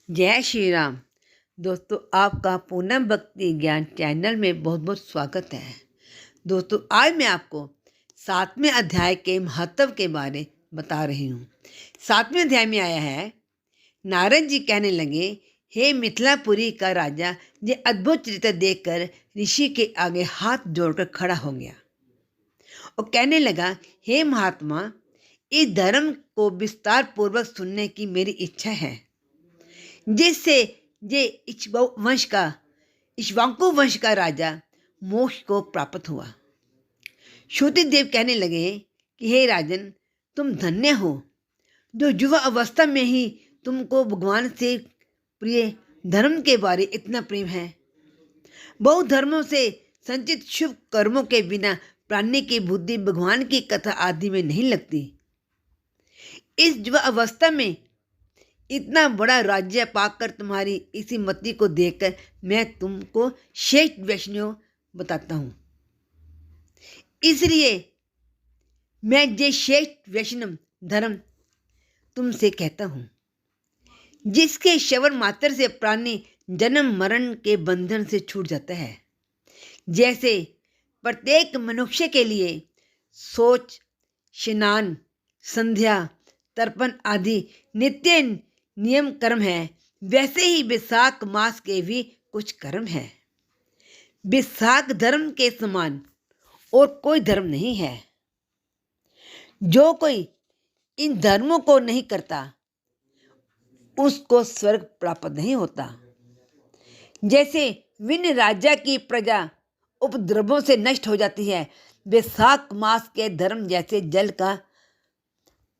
जय श्री राम। दोस्तों, आपका पूनम भक्ति ज्ञान चैनल में बहुत बहुत स्वागत है। दोस्तों, आज मैं आपको 7वें अध्याय के महत्व के बारे बता रही हूँ। 7वें अध्याय में आया है, नारद जी कहने लगे, हे मिथिलापुरी का राजा, ये अद्भुत चरित्र देखकर ऋषि के आगे हाथ जोड़कर खड़ा हो गया और कहने लगा, हे महात्मा, इस धर्म को विस्तार पूर्वक सुनने की मेरी इच्छा है, जिससे ये इक्ष्वाकु वंश का राजा मोक्ष को प्राप्त हुआ। श्रुतिदेव कहने लगे कि हे राजन, तुम धन्य हो जो युवा अवस्था में ही तुमको भगवान से प्रिय धर्म के बारे इतना प्रेम है। बहुत धर्मों से संचित शुभ कर्मों के बिना प्राणी की बुद्धि भगवान की कथा आदि में नहीं लगती। इस युवा अवस्था में इतना बड़ा राज्य पाकर तुम्हारी इसी मति को देखकर मैं तुमको श्रेष्ठ वैष्णव बताता हूँ। इसलिए मैं ये श्रेष्ठ वैष्णव धर्म तुमसे कहता हूँ, जिसके श्रवण मात्र से प्राणी जन्म मरण के बंधन से छूट जाता है। जैसे प्रत्येक मनुष्य के लिए शौच, स्नान, संध्या, तर्पण आदि नित्य नियम कर्म है, वैसे ही विशाख मास के भी कुछ कर्म है। विशाख धर्म के समान और कोई धर्म नहीं है। जो कोई इन धर्मों को नहीं करता उसको स्वर्ग प्राप्त नहीं होता। जैसे विन राजा की प्रजा उपद्रवों से नष्ट हो जाती है, विशाख मास के धर्म जैसे जल का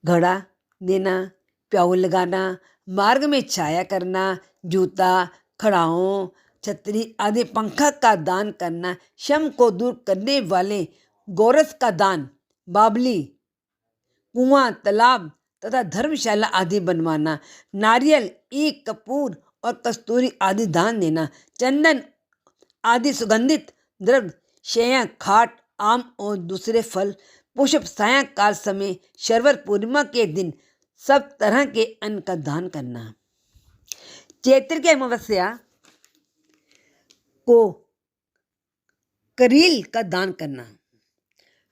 घड़ा देना, प्याऊ लगाना, मार्ग में छाया करना, जूता, खड़ाओं, छतरी आदि पंखा का दान करना, श्रम को दूर करने वाले गोरस का दान, बावली, कुआं, तालाब तथा धर्मशाला आदि बनवाना, नारियल, ईख, कपूर और कस्तूरी आदि दान देना, चंदन आदि सुगंधित द्रव्य, शैया, खाट, आम और दूसरे फल, पुष्प सायंकाल समय, शर्वर पूर्णिमा के दिन सब तरह के अन्न का दान करना, चैत्र की अमावस्या को करील का दान करना,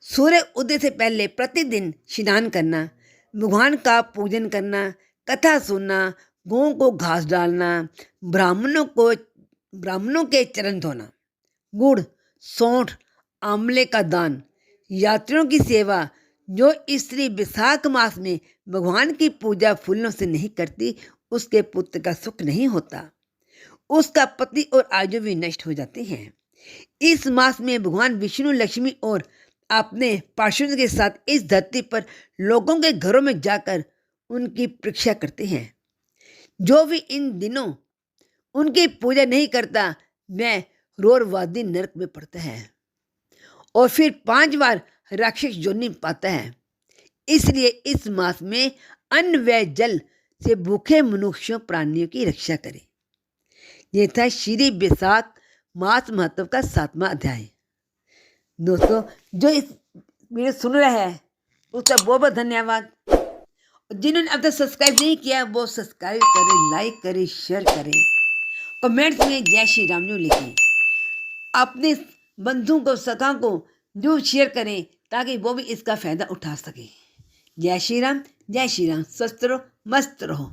सूर्य उदय से पहले प्रतिदिन स्नान करना, भगवान का पूजन करना, कथा सुनना, गौं को घास डालना, ब्राह्मणों के चरण धोना, गुड़, सौंठ, आंवले का दान, यात्रियों की सेवा। जो स्त्री विशाख मास में भगवान की पूजा फूलों से नहीं करती, उसके पुत्र का सुख नहीं होता, उसका पति और आयु भी नष्ट हो जाते हैं। इस मास में भगवान विष्णु, लक्ष्मी और अपने पार्षदों के साथ इस धरती पर लोगों के घरों में जाकर उनकी परीक्षा करते हैं। जो भी इन दिनों उनकी पूजा नहीं करता, वह रोरवादी नरक में पड़ता है और फिर 5 बार राक्षस योनि पाता है। इसलिए इस मास में अन्न व जल से भूखे मनुष्यों प्राणियों की रक्षा करें। यह था श्री विशाख मास महत्व का 7वां अध्याय। दोस्तों, जो इस वीडियो सुन रहे हैं उसका बहुत बहुत धन्यवाद। जिन्होंने अब तक सब्सक्राइब नहीं किया वो सब्सक्राइब करें, लाइक करें, शेयर करें, कमेंट्स में जय श्री राम जो लिखें। अपने बंधु को, सखा को जो शेयर करें ताकि वो भी इसका फायदा उठा सके। जय श्री राम, जय श्री राम। स्वस्थ रहो, मस्त रहो।